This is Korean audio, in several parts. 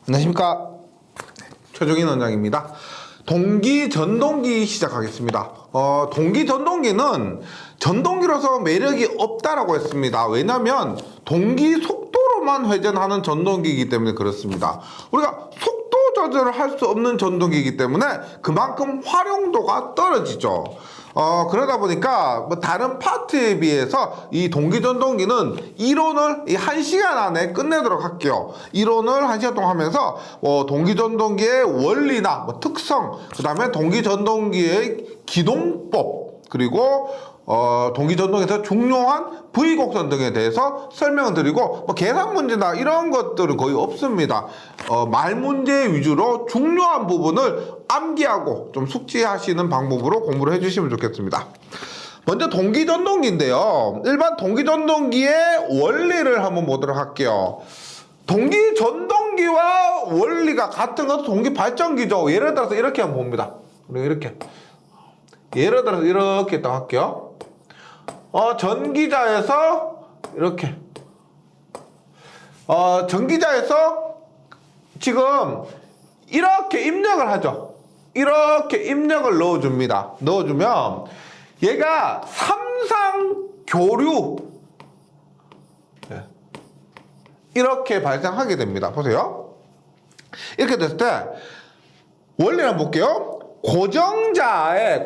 안녕하십니까. 최종인 원장입니다. 동기 전동기 시작하겠습니다. 동기 전동기는 전동기로서 매력이 없다라고 했습니다. 왜냐하면 동기 속도로만 회전하는 전동기이기 때문에 그렇습니다. 우리가 속도 조절을 할 수 없는 전동기이기 때문에 그만큼 활용도가 떨어지죠. 그러다 보니까 뭐 다른 파트에 비해서 이 동기 전동기는 이론을 1시간 안에 끝내도록 할게요. 이론을 1시간 동안 하면서 동기 전동기의 원리나 뭐 특성, 그 다음에 동기 전동기의 기동법, 그리고 동기 전동기에서 중요한 V 곡선 등에 대해서 설명을 드리고 뭐 계산 문제나 이런 것들은 거의 없습니다. 말 문제 위주로 중요한 부분을 암기하고 좀 숙지하시는 방법으로 공부를 해주시면 좋겠습니다. 먼저 동기 전동기인데요. 일반 동기 전동기의 원리를 한번 보도록 할게요. 동기 전동기와 원리가 같은 것도 동기 발전기죠. 예를 들어서 이렇게 한번 봅니다. 이렇게. 예를 들어서 이렇게 딱 할게요. 전기자에서 이렇게 전기자에서 지금 이렇게 입력을 하죠. 이렇게 입력을 넣어줍니다. 넣어주면 얘가 삼상교류 이렇게 발생하게 됩니다. 보세요. 이렇게 됐을 때 원리를 한번 볼게요. 고정자가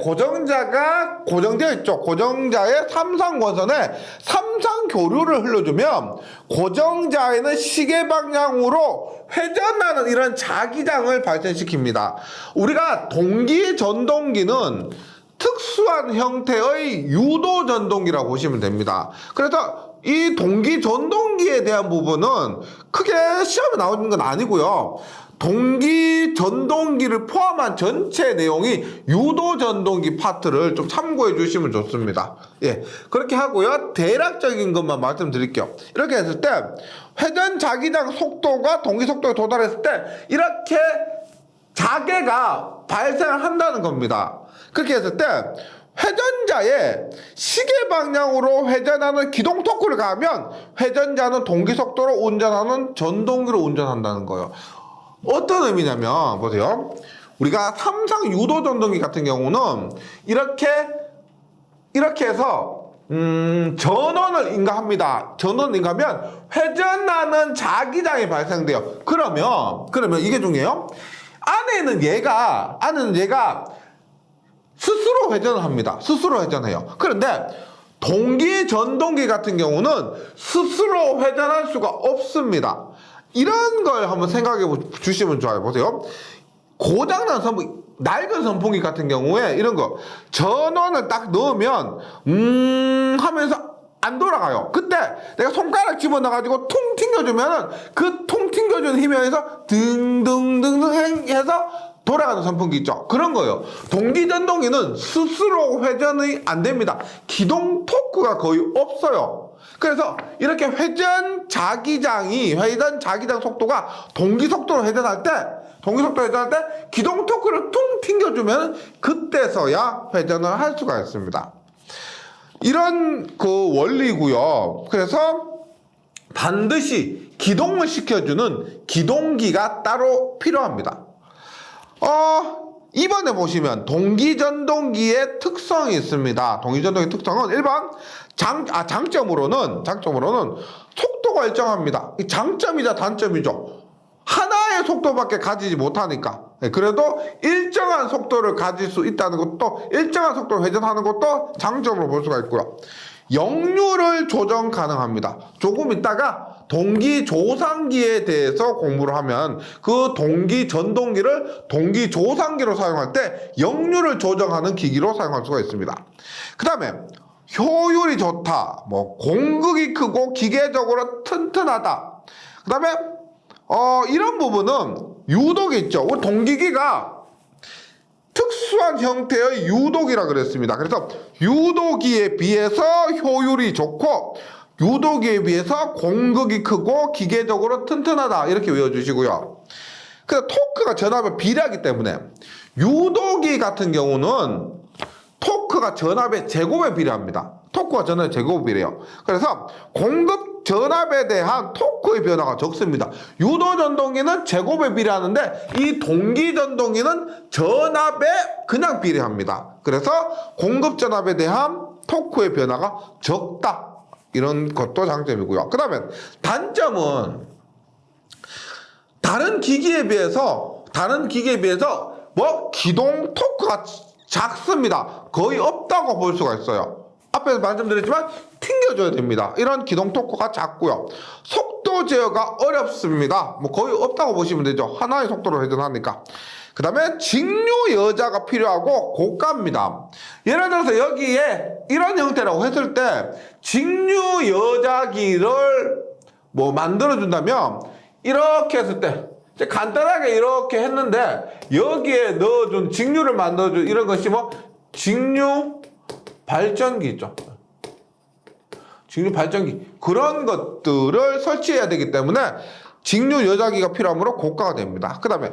고정되어 있죠. 고정자의 삼상권선에 삼상교류를 흘러주면 고정자에는 시계 방향으로 회전하는 이런 자기장을 발생시킵니다. 우리가 동기 전동기는 특수한 형태의 유도 전동기라고 보시면 됩니다. 그래서 이 동기 전동기에 대한 부분은 크게 시험에 나오는 건 아니고요. 동기 전동기를 포함한 전체 내용이 유도 전동기 파트를 좀 참고해 주시면 좋습니다. 예, 그렇게 하고요. 대략적인 것만 말씀드릴게요. 이렇게 했을 때 회전 자기장 속도가 동기 속도에 도달했을 때 이렇게 자개가 발생을 한다는 겁니다. 그렇게 했을 때 회전자의 시계 방향으로 회전하는 기동 토크를 가하면 회전자는 동기 속도로 운전하는 전동기로 운전한다는 거예요. 어떤 의미냐면 보세요. 우리가 삼상 유도 전동기 같은 경우는 이렇게 해서 전원을 인가합니다. 전원을 인가하면 회전하는 자기장이 발생돼요. 그러면 이게 중요해요. 안에는 얘가 스스로 회전을 합니다. 스스로 회전해요. 그런데 동기 전동기 같은 경우는 스스로 회전할 수가 없습니다. 이런 걸 한번 생각해 주시면 좋아요. 보세요. 고장난 선풍기, 낡은 선풍기 같은 경우에 이런 거 전원을 딱 넣으면 하면서 안 돌아가요. 그때 내가 손가락 집어넣어가지고 퉁 튕겨주면은 그 퉁 튕겨주는 힘에 의해서 등등등등 해서 돌아가는 선풍기 있죠. 그런 거예요. 동기 전동기는 스스로 회전이 안 됩니다. 기동 토크가 거의 없어요. 그래서 이렇게 회전 자기장 속도가 동기 속도로 회전할 때 기동 토크를 퉁 튕겨주면 그때서야 회전을 할 수가 있습니다. 이런 그 원리고요. 그래서 반드시 기동을 시켜주는 기동기가 따로 필요합니다. 이번에 보시면 동기전동기의 특성이 있습니다. 동기전동기의 특성은 1번 장점으로는 속도가 일정합니다. 이 장점이자 단점이죠. 하나의 속도밖에 가지지 못하니까. 그래도 일정한 속도를 가질 수 있다는 것도, 일정한 속도를 회전하는 것도 장점으로 볼 수가 있고요. 역류를 조정 가능합니다. 조금 있다가 동기 조상기에 대해서 공부를 하면 그 동기 전동기를 동기 조상기로 사용할 때 역류를 조정하는 기기로 사용할 수가 있습니다. 그 다음에 효율이 좋다, 공극이 크고 기계적으로 튼튼하다. 그 다음에 이런 부분은 유독이 있죠. 우리 동기기가 특수한 형태의 유도기라 그랬습니다. 그래서 유도기에 비해서 효율이 좋고 유도기에 비해서 공극이 크고 기계적으로 튼튼하다. 이렇게 외워주시고요. 그래서 토크가 전압에 비례하기 때문에 유도기 같은 경우는 토크가 전압의 제곱에 비례합니다. 토크와 전압의 제곱이래요. 그래서 공급 전압에 대한 토크의 변화가 적습니다. 유도 전동기는 제곱에 비례하는데 이 동기 전동기는 전압에 그냥 비례합니다. 그래서 공급 전압에 대한 토크의 변화가 적다. 이런 것도 장점이고요. 그 다음에 단점은 다른 기기에 비해서 뭐 기동 토크가 작습니다. 거의 없다고 볼 수가 있어요. 앞에서 말씀드렸지만 튕겨줘야 됩니다. 이런 기동 토크가 작고요. 속도 제어가 어렵습니다. 뭐 거의 없다고 보시면 되죠. 하나의 속도로 회전하니까. 그 다음에 직류 여자가 필요하고 고가입니다. 예를 들어서 여기에 이런 형태라고 했을 때 직류 여자기를 뭐 만들어준다면 이렇게 했을 때 간단하게 이렇게 했는데 여기에 넣어준 직류를 만들어준 이런 것이 뭐 직류 발전기 있죠. 직류 발전기 그런 것들을 설치해야 되기 때문에 직류 여자기가 필요하므로 고가가 됩니다. 그 다음에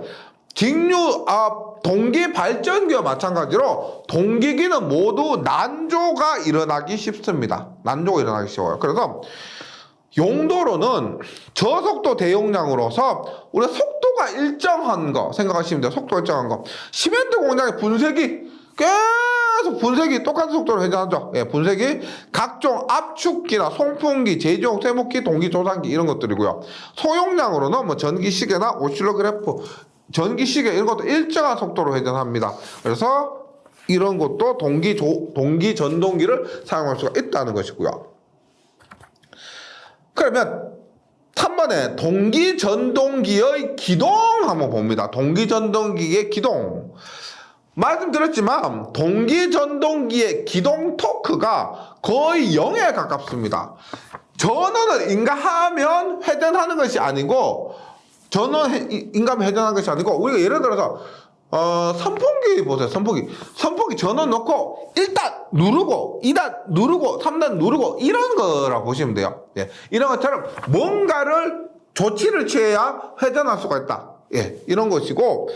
동기 발전기와 마찬가지로 동기기는 모두 난조가 일어나기 쉽습니다. 난조가 일어나기 쉬워요. 그래서 용도로는 저속도 대용량으로서 우리가 속도가 일정한 거 생각하시면 돼요. 속도가 일정한 거. 시멘트 공장의 분쇄기 계속 분쇄기 똑같은 속도로 회전하죠. 예, 분쇄기 각종 압축기나 송풍기, 제조용 쇠목기, 동기 조산기 이런 것들이고요. 소용량으로는 뭐 전기시계나 오실로그래프, 전기시계 이런 것도 일정한 속도로 회전합니다. 그래서 이런 것도 동기 전동기를 사용할 수가 있다는 것이고요. 그러면 3번에 동기 전동기의 기동 한번 봅니다. 동기 전동기의 기동. 말씀드렸지만 동기 전동기의 기동 토크가 거의 0에 가깝습니다. 전원을 인가하면 회전하는 것이 아니고 인가하면 회전하는 것이 아니고 우리가 예를 들어서 선풍기 보세요. 선풍기 전원 넣고 1단 누르고 2단 누르고 3단 누르고 이런 거라고 보시면 돼요. 예, 이런 것처럼 뭔가를 조치를 취해야 회전할 수가 있다. 예, 이런 것이고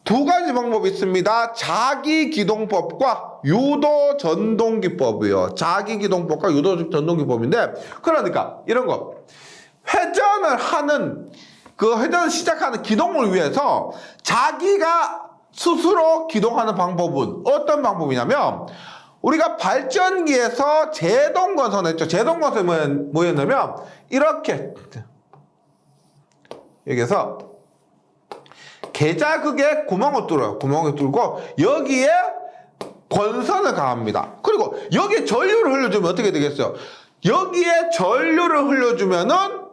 두 가지 방법이 있습니다. 자기기동법과 유도전동기법이요. 자기기동법과 유도전동기법인데 그러니까 이런 거 회전을 시작하는 기동을 위해서 자기가 스스로 기동하는 방법은 어떤 방법이냐면 우리가 발전기에서 제동건선 했죠. 제동건선이 뭐였냐면 이렇게 여기서 계자극에 구멍을 뚫어요. 구멍을 뚫고 여기에 권선을 가합니다. 그리고 여기에 전류를 흘려주면 어떻게 되겠어요? 여기에 전류를 흘려주면은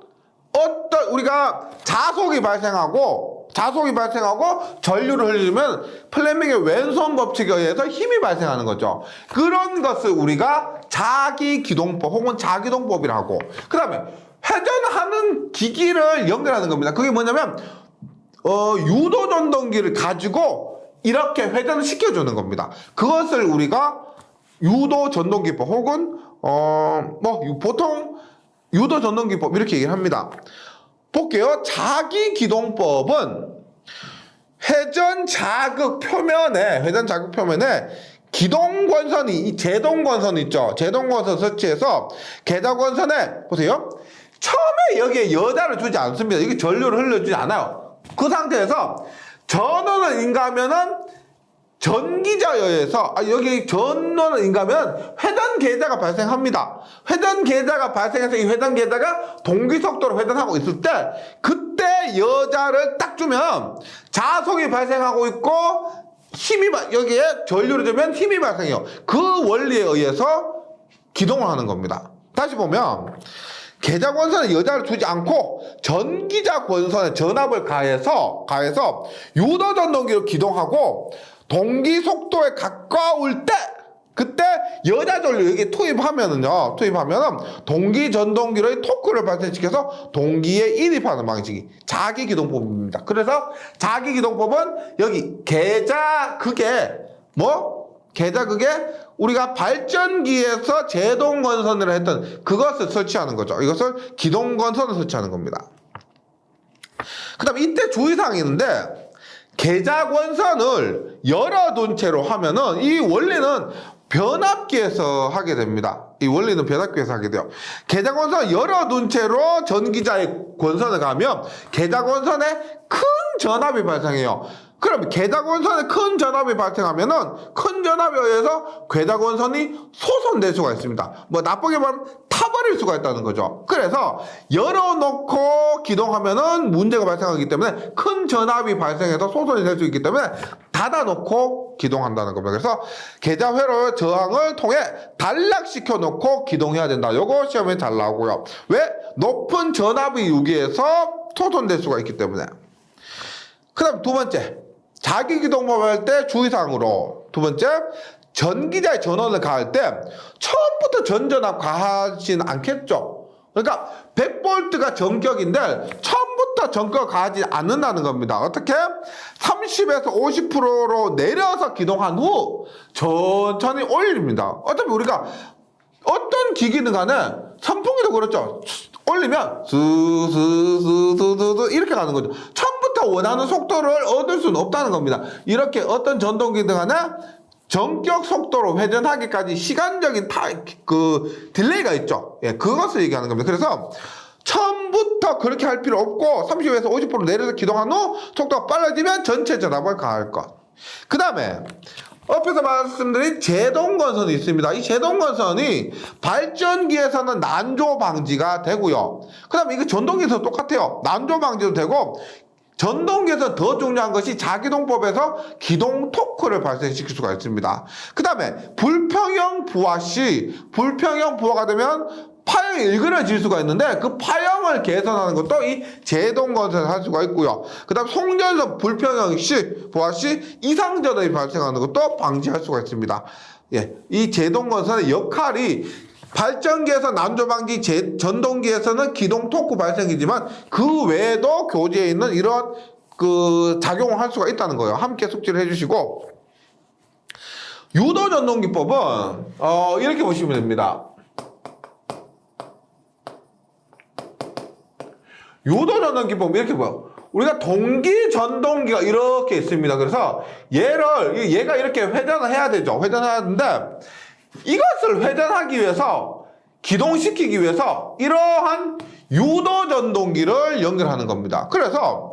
우리가 자속이 발생하고 전류를 흘려주면 플레밍의 왼손 법칙에 의해서 힘이 발생하는 거죠. 그런 것을 우리가 자기기동법 혹은 자기동법이라고 하고 그 다음에 회전하는 기기를 연결하는 겁니다. 그게 뭐냐면 유도전동기를 가지고 이렇게 회전을 시켜주는 겁니다. 그것을 우리가 유도전동기법 혹은 보통 유도전동기법 이렇게 얘기를 합니다. 볼게요. 자기기동법은 회전 자극 표면에 기동권선이 제동권선 있죠. 제동권선 설치해서 계자권선에 보세요. 처음에 여기에 여자를 주지 않습니다. 여기 전류를 흘려주지 않아요. 그 상태에서 전원을 인가하면은 전기자에 의해서 여기 전원을 인가하면 회전 계자가 발생합니다. 회전 계자가 발생해서 이 회전 계자가 동기 속도로 회전하고 있을 때 그때 여자를 딱 주면 자속이 발생하고 있고 여기에 전류를 주면 힘이 발생해요. 그 원리에 의해서 기동을 하는 겁니다. 다시 보면 계자 권선에 여자를 주지 않고 전기자 권선에 전압을 가해서 유도 전동기로 기동하고 동기 속도에 가까울 때 그때 여자 전류 여기 투입하면은 동기 전동기의 토크를 발생시켜서 동기에 인입하는 방식이 자기기동법입니다. 그래서 자기기동법은 여기 계자극에 우리가 발전기에서 제동건선을 했던 그것을 설치하는 거죠. 이것을 기동건선을 설치하는 겁니다. 그 다음에 이때 주의사항이 있는데 계자권선을 열어둔 채로 하면은 이 원리는 변압기에서 하게 됩니다. 이 원리는 변압기에서 하게 돼요. 계좌권선을 열어둔 채로 전기자의 권선을 가면 계좌권선에 큰 전압이 발생해요. 그럼 계좌권선에 큰 전압이 발생하면은 큰 전압에 의해서 계좌권선이 소선될 수가 있습니다. 뭐 나쁘게 말하면 타버릴 수가 있다는 거죠. 그래서 열어놓고 기동하면은 문제가 발생하기 때문에 큰 전압이 발생해서 소선이 될 수 있기 때문에 닫아놓고 기동한다는 겁니다. 그래서 계좌 회로 저항을 통해 단락시켜 놓고 기동해야 된다. 요거 시험에 잘 나오고요. 왜? 높은 전압이 유기해서 소선될 수가 있기 때문에. 그 다음 두 번째, 자기 기동법 할 때 주의사항으로 두 번째, 전기자의 전원을 가할 때 처음부터 전전압 가하진 않겠죠. 그러니까 100V가 전격인데 처음부터 전격 가하지 않는다는 겁니다. 어떻게? 30에서 50%로 내려서 기동한 후 천천히 올립니다. 어차피 우리가 어떤 기기든 간에 선풍기도 그렇죠. 올리면 스스스스스 이렇게 가는 거죠. 처음부터 원하는 속도를 얻을 수는 없다는 겁니다. 이렇게 어떤 전동기든 간에 전격 속도로 회전하기까지 시간적인 딜레이가 있죠. 예, 그것을 얘기하는 겁니다. 그래서 처음부터 그렇게 할 필요 없고 30에서 50% 내려서 기동한 후 속도가 빨라지면 전체 전압을 가할 것. 그 다음에 앞에서 말씀드린 제동건선이 있습니다. 이 제동건선이 발전기에서는 난조 방지가 되고요. 그 다음에 이거 전동기에서 똑같아요. 난조 방지도 되고 전동기에서 더 중요한 것이 자기동법에서 기동 토크를 발생시킬 수가 있습니다. 그 다음에 불평형 부하 시 불평형 부하가 되면 파형이 일그러질 수가 있는데 그 파형을 개선하는 것도 이 제동건선을 할 수가 있고요. 그 다음 송전선 불평형 시 부하 시 이상전압이 발생하는 것도 방지할 수가 있습니다. 예, 이 제동건선의 역할이 발전기에서 난조방지, 전동기에서는 기동 토크 발생이지만 그 외에도 교재에 있는 이런 작용을 할 수가 있다는 거예요. 함께 숙지를 해주시고 유도전동기법은 이렇게 보시면 됩니다. 유도전동기법 이렇게 봐요. 우리가 동기전동기가 이렇게 있습니다. 그래서 얘가 이렇게 회전을 해야 되죠. 회전을 하는데 이것을 회전하기 위해서 기동시키기 위해서 이러한 유도전동기를 연결하는 겁니다. 그래서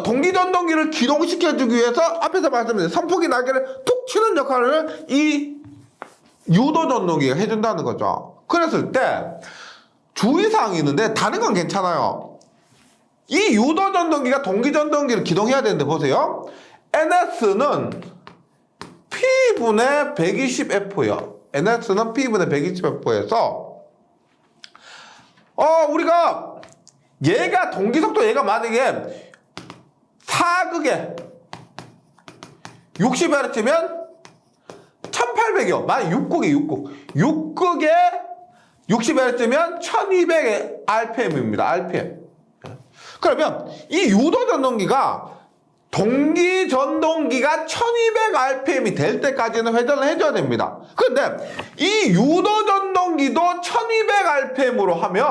동기전동기를 기동시켜주기 위해서 앞에서 말씀드린 선풍기 날개를 툭 치는 역할을 이 유도전동기가 해준다는 거죠. 그랬을 때 주의사항이 있는데 다른 건 괜찮아요. 이 유도전동기가 동기전동기를 기동해야 되는데 보세요. NS는 P분의 120F예요. NS는 P분의 120F에서 우리가 얘가 동기속도 얘가 만약에 4극에 60Hz면 1800이요. 만약 6극에 60Hz면 1200rpm입니다. RPM. 그러면 이 유도전동기가 동기전동기가 1200rpm이 될 때까지는 회전을 해줘야 됩니다. 그런데 이 유도전동기도 1200rpm으로 하면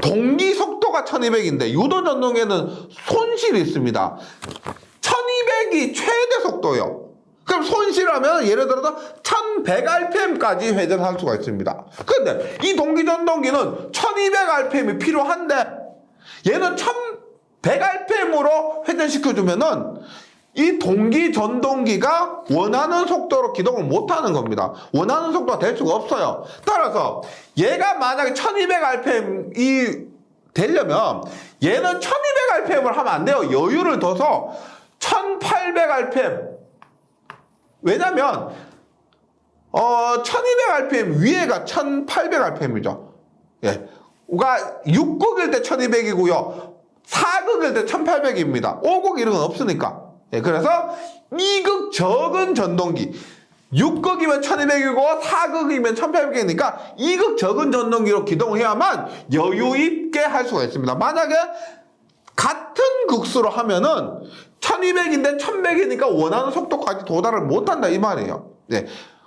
동기 속도가 1200인데 유도전동기에는 손실이 있습니다. 1200이 최대 속도예요. 그럼 손실하면 예를 들어서 1100rpm까지 회전할 수가 있습니다. 그런데 이 동기전동기는 1200rpm이 필요한데 얘는 1100rpm으로 회전시켜주면은 이 동기전동기가 원하는 속도로 기동을 못하는 겁니다. 원하는 속도가 될 수가 없어요. 따라서 얘가 만약에 1200rpm이 되려면 얘는 1200rpm을 하면 안 돼요. 여유를 둬서 1800rpm. 왜냐면 1200rpm 위에가 1800rpm이죠. 예. 우리가 6극일 때 1200이고요. 4극일 때 1800입니다. 5극 이런 건 없으니까. 예, 그래서 2극 적은 전동기 6극이면 1200이고 4극이면 1800이니까 2극 적은 전동기로 기동을 해야만 여유 있게 할 수가 있습니다. 만약에 같은 극수로 하면은 1200인데 1100이니까 원하는 속도까지 도달을 못한다 이 말이에요. 네.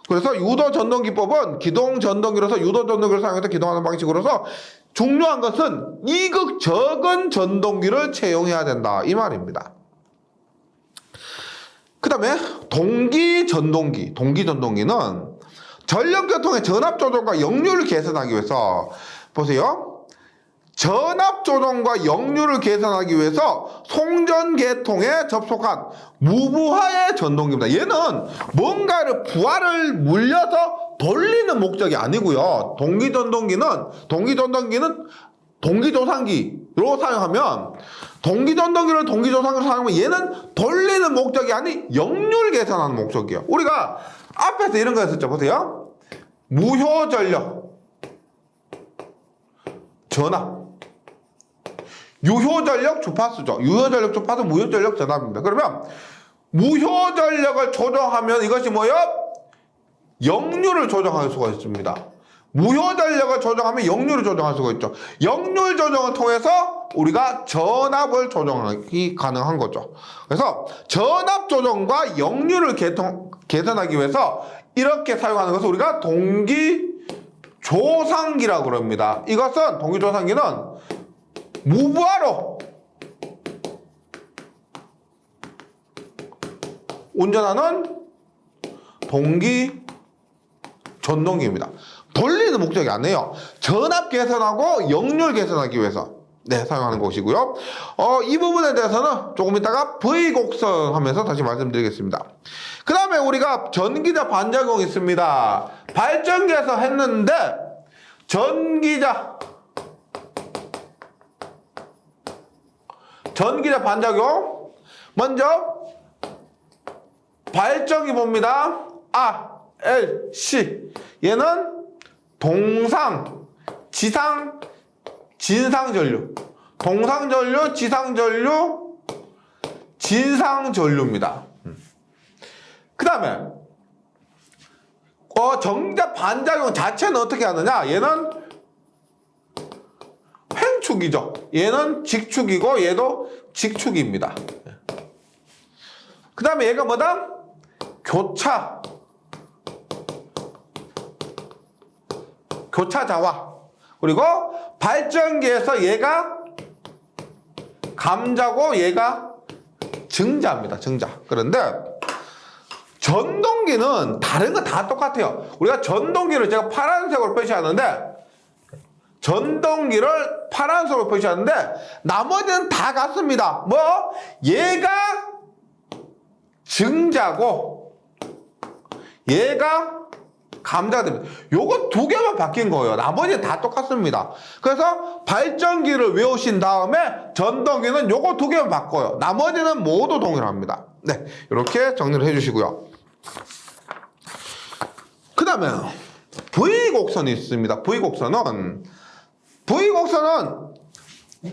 그래서 유도전동기법은 기동전동기로서 유도전동기를 사용해서 기동하는 방식으로서 중요한 것은 2극 적은 전동기를 채용해야 된다 이 말입니다. 그 다음에 동기전동기. 동기전동기는 전력교통의 전압조정과 역류를 개선하기 위해서 보세요. 전압조정과 역류를 개선하기 위해서 송전계통에 접속한 무부하의 전동기입니다. 얘는 뭔가를 부하를 물려서 돌리는 목적이 아니고요. 동기전동기는 동기조상기로 사용하면 동기조상기로 사용하면 얘는 돌리는 목적이 아닌 역류를 개선하는 목적이에요. 우리가 앞에서 이런 거 했었죠. 보세요. 무효전력 전압, 유효전력 주파수죠. 유효전력 주파수, 무효전력 전압입니다. 그러면 무효전력을 조정하면 이것이 뭐예요? 역류를 조정할 수가 있습니다. 무효전력을 조정하면 역류를 조정할 수가 있죠. 역류 조정을 통해서 우리가 전압을 조정하기 가능한 거죠. 그래서 전압 조정과 역류를 개선하기 위해서 이렇게 사용하는 것을 우리가 동기조상기라고 그럽니다. 이것은 동기조상기는 무부하로 운전하는 동기전동기입니다. 돌리는 목적이 아니에요. 전압 개선하고 역률 개선하기 위해서 사용하는 것이고요. 이 부분에 대해서는 조금 이따가 V곡선 하면서 다시 말씀드리겠습니다. 그 다음에 우리가 전기자 반작용이 있습니다. 발전기에서 했는데 전기자 반작용 먼저 발전기 봅니다. A, L, C 얘는 동상, 지상, 진상전류, 동상전류, 지상전류, 진상전류입니다. 그 다음에 전기자 반작용 자체는 어떻게 하느냐? 얘는 횡축이죠. 얘는 직축이고 얘도 직축입니다. 그 다음에 얘가 뭐다? 교차자와 그리고 발전기에서 얘가 감자고 얘가 증자입니다. 증자. 그런데 전동기는 다른 거 다 똑같아요. 우리가 전동기를 제가 파란색으로 표시하는데 전동기를 파란색으로 표시하는데 나머지는 다 같습니다. 뭐? 얘가 증자고 얘가 감자가 됩니다. 요거 두 개만 바뀐 거예요. 나머지는 다 똑같습니다. 그래서 발전기를 외우신 다음에 전동기는 요거 두 개만 바꿔요. 나머지는 모두 동일합니다. 네, 이렇게 정리를 해주시고요. 그 다음에 V곡선이 있습니다. V곡선은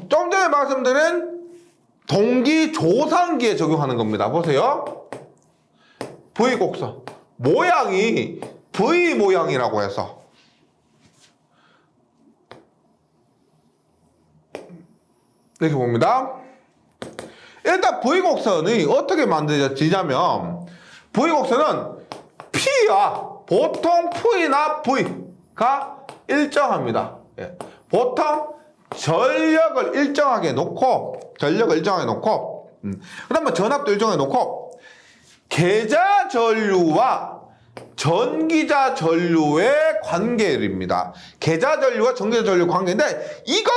좀 전에 말씀드린 동기조상기에 적용하는 겁니다. 보세요. V곡선 모양이 V 모양이라고 해서 이렇게 봅니다. 일단 V곡선이 어떻게 만들어지냐면 V곡선은 P와 보통 V나 V가 일정합니다. 보통 전력을 일정하게 놓고 그다음에 전압도 일정하게 놓고 계자 전류와 전기자 전류의 관계입니다. 계자 전류와 전기자 전류 관계인데 이게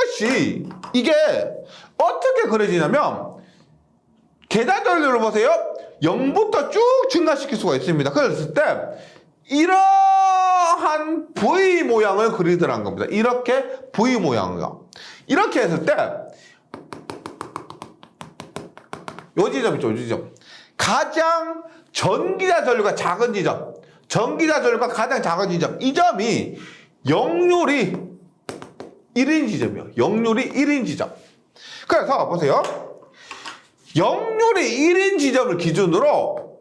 어떻게 그려지냐면 계자 전류를 보세요. 0부터 쭉 증가시킬 수가 있습니다. 그랬을 때 이러한 V 모양을 그리더란 겁니다. 이렇게 V 모양이요. 이렇게 했을 때 요 지점 있죠, 요 지점. 가장 전기자 전류가 작은 지점, 전기자 전류가 가장 작은 지점, 이 점이 역률이 1인 지점이에요. 역률이 1인 지점. 그래서 보세요. 역률이 1인 지점을 기준으로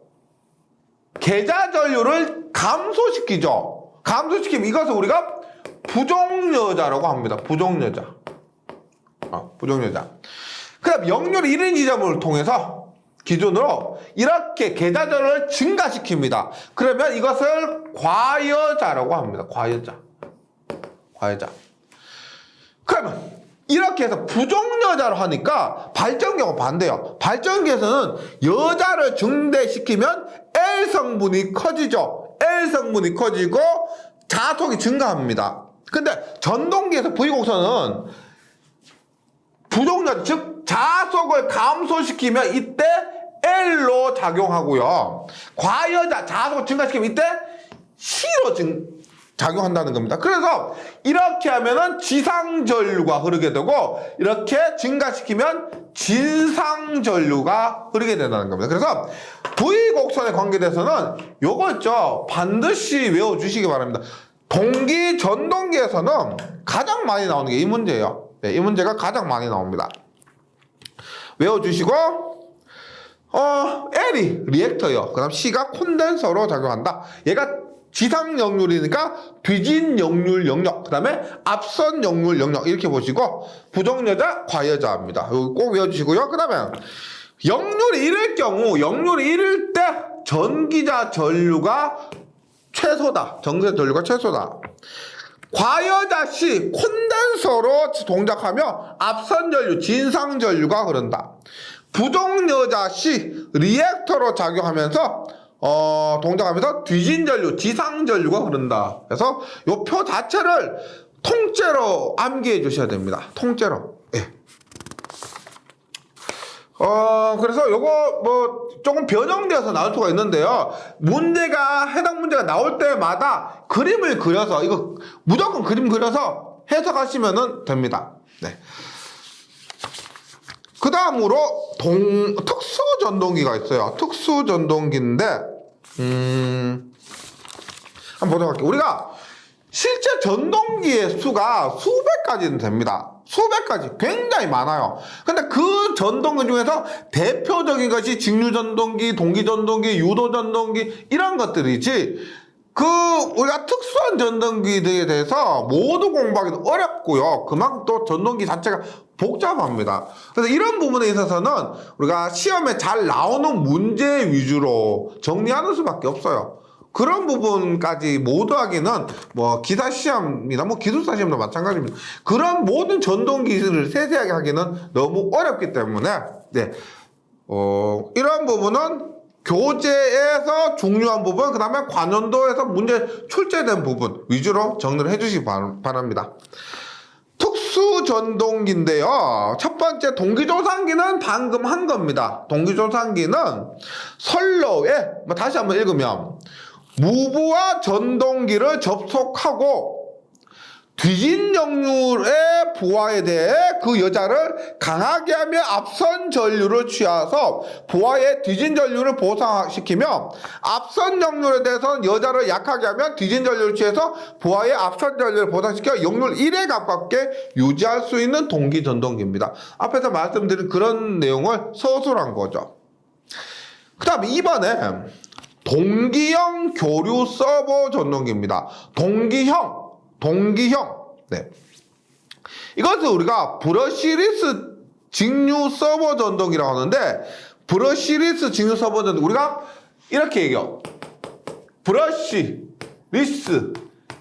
계자 전류를 감소시키죠. 감소시키면 이것을 우리가 부종여자라고 합니다. 부종여자. 부종여자. 그럼 역률이 1인 지점을 통해서 기준으로 이렇게 계자 전류를 증가시킵니다. 그러면 이것을 과여자라고 합니다. 과여자. 그러면 이렇게 해서 부정여자로 하니까 발전기하고 반대요. 발전기에서는 여자를 증대시키면 L 성분이 커지죠. L 성분이 커지고 자속이 증가합니다. 근데 전동기에서 V곡선은 부정여자, 즉 자속을 감소시키면 이때 L로 작용하고요. 과여자, 자속을 증가시키면 이때 C로 작용한다는 겁니다. 그래서 이렇게 하면은 지상전류가 흐르게 되고 이렇게 증가시키면 진상전류가 흐르게 된다는 겁니다. 그래서 V곡선에 관계돼서는 요거 있죠. 반드시 외워주시기 바랍니다. 동기 전동기에서는 가장 많이 나오는 게 이 문제예요. 네, 이 문제가 가장 많이 나옵니다. 외워주시고 L이 리액터예요. 그 다음 C가 콘덴서로 작용한다. 얘가 지상 역률이니까 뒤진 역률 영역, 그 다음에 앞선 역률 영역 이렇게 보시고 부정여자, 과여자입니다. 이거 꼭 외워주시고요. 그 다음에 역률이 1일 경우, 역률이 1일 때 전기자 전류가 최소다. 전기자 전류가 최소다. 과여자 시 콘덴서로 동작하며 앞선 전류, 진상 전류가 흐른다. 부정여자 시 리액터로 작용하면서 동작하면서 뒤진 전류, 지상 전류가 흐른다. 그래서 요 표 자체를 통째로 암기해 주셔야 됩니다. 통째로. 예. 그래서 요거 뭐 조금 변형되어서 나올 수가 있는데요. 해당 문제가 나올 때마다 그림을 그려서, 이거 무조건 그림 그려서 해석하시면 됩니다. 네. 그 다음으로 특수 전동기가 있어요. 특수 전동기인데, 한번 보도록 할게요. 우리가 실제 전동기의 수가 수백 가지는 됩니다. 수백 가지. 굉장히 많아요. 근데 그 전동기 중에서 대표적인 것이 직류 전동기, 동기 전동기, 유도 전동기, 이런 것들이지, 우리가 특수한 전동기들에 대해서 모두 공부하기도 어렵고요. 그만큼 또 전동기 자체가 복잡합니다. 그래서 이런 부분에 있어서는 우리가 시험에 잘 나오는 문제 위주로 정리하는 수밖에 없어요. 그런 부분까지 모두 하기는 뭐 기사 시험이나 뭐 기술사 시험도 마찬가지입니다. 그런 모든 전동기술을 세세하게 하기는 너무 어렵기 때문에, 네. 이런 부분은 교재에서 중요한 부분, 그 다음에 관연도에서 문제 출제된 부분 위주로 정리를 해주시기 바랍니다. 특수 전동기인데요. 첫 번째 동기조상기는 방금 한 겁니다. 동기조상기는 선로에, 다시 한번 읽으면, 무부와 전동기를 접속하고 뒤진 역률의 부하에 대해 그 여자를 강하게 하며 앞선 전류를 취하서 부하의 뒤진 전류를 보상시키며 앞선 역률에 대해서는 여자를 약하게 하면 뒤진 전류를 취해서 부하의 앞선 전류를 보상시켜 역률 1에 가깝게 유지할 수 있는 동기 전동기입니다. 앞에서 말씀드린 그런 내용을 서술한 거죠. 그 다음에 2번에 동기형 교류 서버 전동기입니다. 동기형. 네. 이것을 우리가 브러시리스 직류 서버 전동기라고 하는데, 브러시리스 직류 서버 전동기, 우리가 이렇게 얘기해요. 브러시리스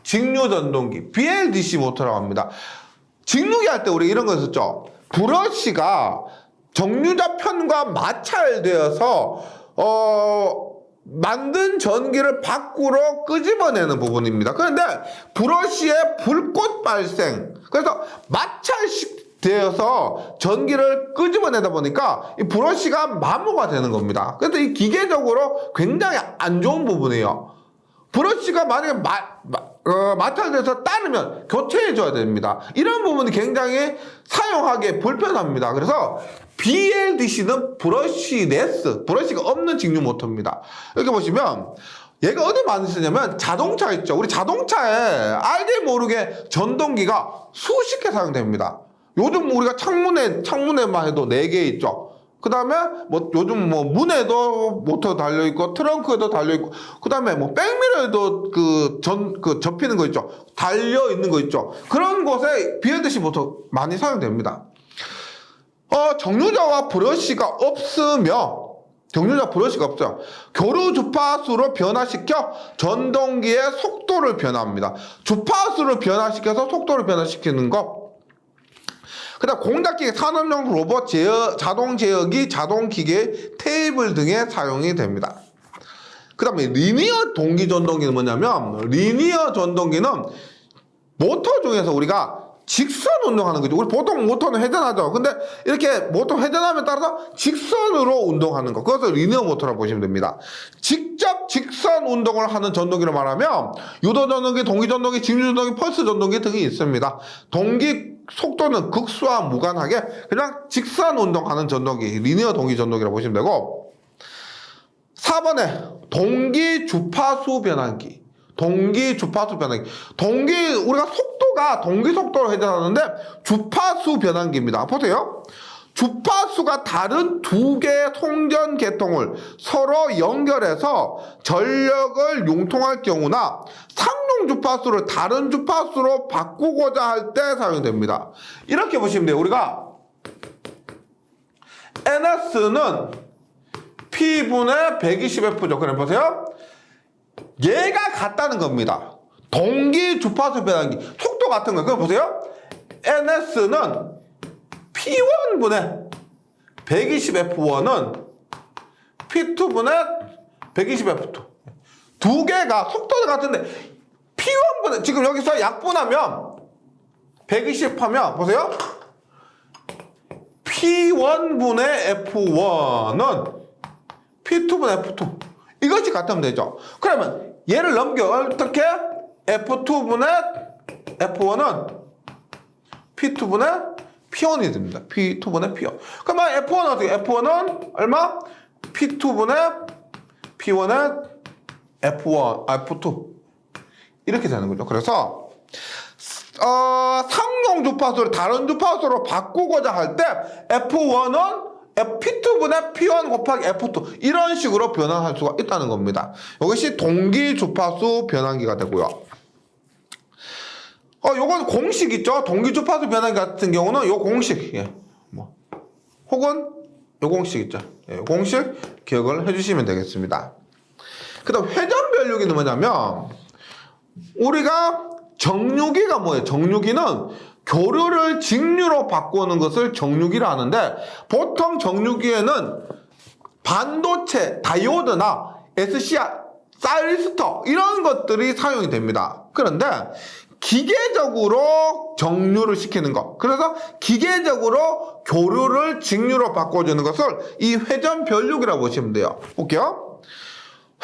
직류 전동기, BLDC 모터라고 합니다. 직류기 할 때 우리 이런 거 했었죠. 브러시가 정류자 편과 마찰되어서 만든 전기를 밖으로 끄집어내는 부분입니다. 그런데 브러쉬의 불꽃 발생, 그래서 마찰되어서 전기를 끄집어내다 보니까 이 브러쉬가 마모가 되는 겁니다. 그래서 이 기계적으로 굉장히 안 좋은 부분이에요. 브러쉬가 만약에 마찰돼서 따르면 교체해줘야 됩니다. 이런 부분이 굉장히 사용하기 불편합니다. 그래서 BLDC는 브러쉬가 없는 직류 모터입니다. 이렇게 보시면 얘가 어디 많이 쓰냐면 자동차 있죠. 우리 자동차에 알게 모르게 전동기가 수십 개 사용됩니다. 요즘 우리가 창문에만 해도 4개 있죠. 그 다음에 뭐 요즘 뭐 문에도 모터 달려있고 트렁크에도 달려있고, 그 다음에 뭐 백미러에도 접히는 거 있죠. 달려있는 거 있죠. 그런 곳에 BLDC 모터 많이 사용됩니다. 정류자와 브러쉬가 없어요. 교류 주파수로 변화시켜 전동기의 속도를 변화합니다. 주파수를 변화시켜서 속도를 변화시키는 거. 그 다음 공작기계, 산업용 로봇, 자동 제어기, 자동 기계, 테이블 등에 사용이 됩니다. 그 다음에 리니어 동기 전동기는 뭐냐면, 리니어 전동기는 모터 중에서 우리가 직선 운동하는 거죠. 우리 보통 모터는 회전하죠. 근데 이렇게 모터 회전함에 따라서 직선으로 운동하는 거. 그것을 리니어 모터라고 보시면 됩니다. 직접 직선 운동을 하는 전동기로 말하면 유도 전동기, 동기 전동기, 직류 전동기, 펄스 전동기 등이 있습니다. 동기 속도는 극수와 무관하게 그냥 직선 운동하는 전동기, 리니어 동기 전동기라고 보시면 되고, 4번에 동기 주파수 변환기. 동기 주파수 변환기. 우리가 속도가 동기 속도로 회전하는데 주파수 변환기입니다. 보세요. 주파수가 다른 두 개의 통전 계통을 서로 연결해서 전력을 융통할 경우나 상용 주파수를 다른 주파수로 바꾸고자 할 때 사용됩니다. 이렇게 보시면 돼요. 우리가 NS는 P분의 120F죠. 그럼 보세요. 얘가 같다는 겁니다. 동기 주파수 변환기. 속도 같은 거예요. 그럼 보세요. NS는 P1분의 120F1은 P2분의 120F2. 두 개가 속도가 같은데 P1분의, 지금 여기서 약분하면 120 하면 보세요. P1분의 F1은 P2분의 F2. 이것이 같으면 되죠. 그러면 얘를 넘겨. 어떻게? F2분의 F1은 P2분의 P1이 됩니다. P2분의 P1. 그러면 F1은 어떻게? F1은 얼마? P2분의 P1의 F2. 이렇게 되는 거죠. 그래서 상용 주파수를 다른 주파수로 바꾸고자 할 때 F1은 P2분의 P1 곱하기 F2 이런 식으로 변환할 수가 있다는 겁니다. 이것이 동기 주파수 변환기가 되고요. 요건 공식 있죠. 동기 주파수 변환기 같은 경우는 요 공식, 혹은 요 공식 있죠. 공식 기억을 해주시면 되겠습니다. 그 다음 회전 변류기는 뭐냐면, 우리가 정류기가 뭐예요? 정류기는 교류를 직류로 바꾸는 것을 정류기라 하는데, 보통 정류기에는 반도체, 다이오드나 SCR, 사이리스터 이런 것들이 사용이 됩니다. 그런데 기계적으로 정류를 시키는 것, 그래서 기계적으로 교류를 직류로 바꿔주는 것을 이 회전 변류기라고 보시면 돼요. 볼게요.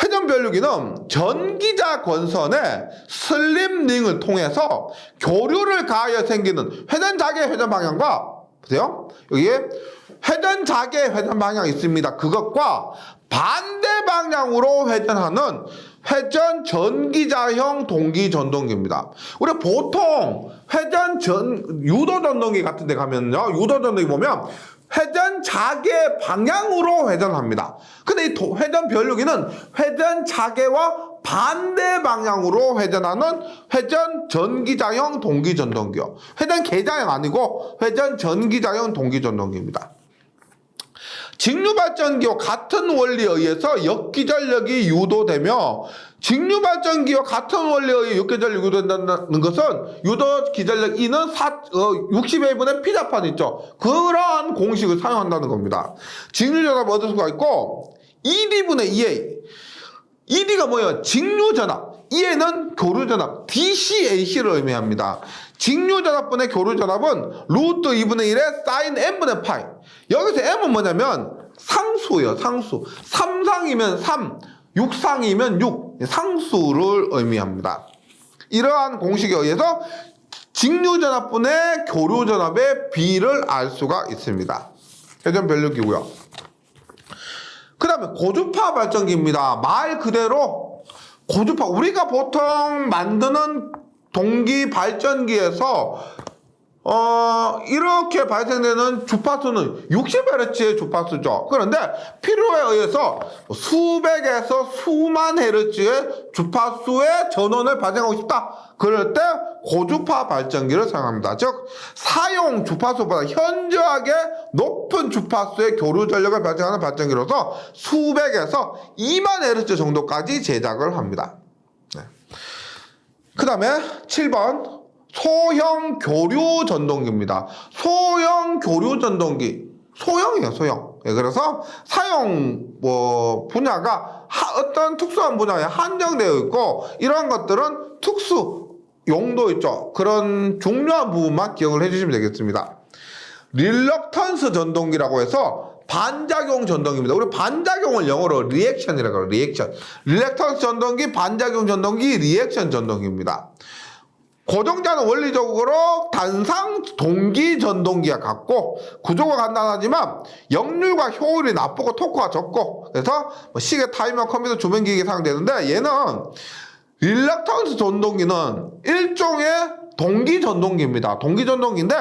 회전 변류기는 전기자 권선에 슬립링을 통해서 교류를 가하여 생기는 회전 자개 회전 방향과, 보세요. 여기에 회전 자개 회전 방향이 있습니다. 그것과 반대 방향으로 회전하는 회전 전기자형 동기 전동기입니다. 우리 보통 유도 전동기 같은 데 가면요, 유도 전동기 보면 회전 자개 방향으로 회전합니다. 근데 이 회전 변류기는 회전 자개와 반대 방향으로 회전하는 회전 전기자형 동기 전동기요. 회전 계자형 아니고 회전 전기자형 동기 전동기입니다. 직류발전기와 같은 원리에 의해서 역기전력이 유도되며, 직류발전기와 같은 원리에 의해 역기전력이 유도된다는 것은 유도기전력 E는 60A분의 P자판 있죠. 그러한 공식을 사용한다는 겁니다. 직류전압을 얻을 수가 있고, ED분의 EA. ED가 뭐예요? 직류전압. EA는 교류전압. DCAC를 의미합니다. 직류전압분의 교류전압은 루트 2분의 1의 사인 M분의 파이. 여기서 M은 뭐냐면 상수예요. 상수. 3상이면 3, 6상이면 6. 상수를 의미합니다. 이러한 공식에 의해서 직류전압분의 교류전압의 비를 알 수가 있습니다. 회전 변류기고요. 그 다음에 고주파 발전기입니다. 말 그대로 고주파. 우리가 보통 만드는 동기 발전기에서 이렇게 발생되는 주파수는 60Hz의 주파수죠. 그런데 필요에 의해서 수백에서 수만 헤르츠의 주파수의 전원을 발생하고 싶다. 그럴 때 고주파 발전기를 사용합니다. 즉 사용 주파수보다 현저하게 높은 주파수의 교류 전력을 발생하는 발전기로서 수백에서 2만 헤르츠 정도까지 제작을 합니다. 네. 그 다음에 7번 소형 교류 전동기입니다. 소형 교류 전동기. 소형이에요, 소형. 예, 그래서 사용 분야가 어떤 특수한 분야에 한정되어 있고, 이러한 것들은 특수 용도 있죠. 그런 중요한 부분만 기억을 해주시면 되겠습니다. 릴럭턴스 전동기라고 해서 반작용 전동기입니다. 우리 반작용을 영어로 리액션이라고 해요. 리액션. 릴럭턴스 전동기, 반작용 전동기, 리액션 전동기입니다. 고정자는 원리적으로 단상 동기 전동기와 같고 구조가 간단하지만 역률과 효율이 나쁘고 토크가 적고, 그래서 시계, 타이머, 컴퓨터, 조명기기에 사용되는데, 얘는 릴럭턴스 전동기는 일종의 동기 전동기입니다. 동기 전동기인데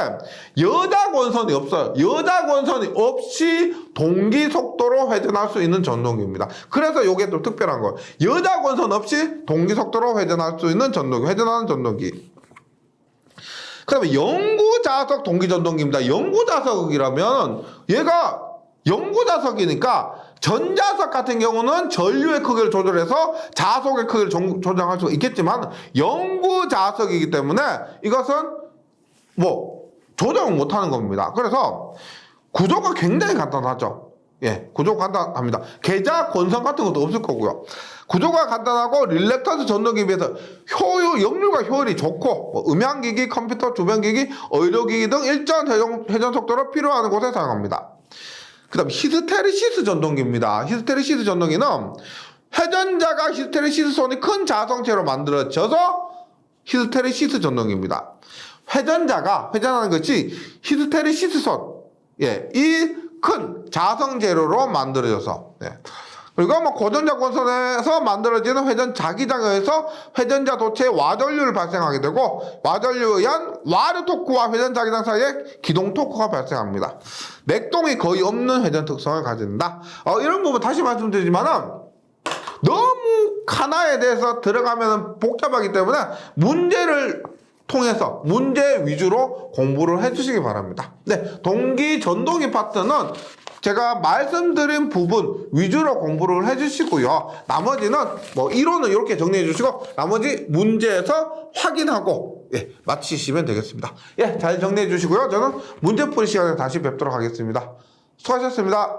여자 권선이 없어요. 여자 권선이 없이 동기 속도로 회전할 수 있는 전동기입니다. 그래서 이게 좀 특별한 거예요. 여자 권선 없이 동기 속도로 회전할 수 있는 전동기, 회전하는 전동기. 그 다음에 영구자석 동기전동기입니다. 영구자석이라면 얘가 영구자석이니까 전자석 같은 경우는 전류의 크기를 조절해서 자석의 크기를 조정할 수가 있겠지만, 영구자석이기 때문에 이것은 조정을 못하는 겁니다. 그래서 구조가 굉장히 간단하죠. 예, 구조가 간단합니다. 계좌 권선 같은 것도 없을 거고요. 구조가 간단하고 릴럭턴스 전동기에 비해서 역률과 효율이 좋고, 음향기기, 컴퓨터, 조명기기, 의료기기 등 일정 회전 속도로 필요한 곳에 사용합니다. 그 다음 히스테리시스 전동기입니다. 히스테리시스 전동기는 회전자가 히스테리시스 손이 큰 자성체로 만들어져서 히스테리시스 전동기입니다. 회전자가 회전하는 것이 히스테리시스 손, 예, 이 큰 자성 재료로 만들어져서, 예. 그리고 고전자 권선에서 만들어지는 회전 자기장에 의해서 회전자 도체에 와전류를 발생하게 되고, 와전류에 의한 와류 토크와 회전 자기장 사이에 기동 토크가 발생합니다. 맥동이 거의 없는 회전 특성을 가진다. 이런 부분 다시 말씀드리지만은 너무 하나에 대해서 들어가면 복잡하기 때문에 문제를 통해서 문제 위주로 공부를 해주시기 바랍니다. 네, 동기 전동기 파트는 제가 말씀드린 부분 위주로 공부를 해주시고요. 나머지는 이론은 이렇게 정리해 주시고 나머지 문제에서 확인하고, 예, 마치시면 되겠습니다. 예, 잘 정리해 주시고요. 저는 문제풀이 시간에 다시 뵙도록 하겠습니다. 수고하셨습니다.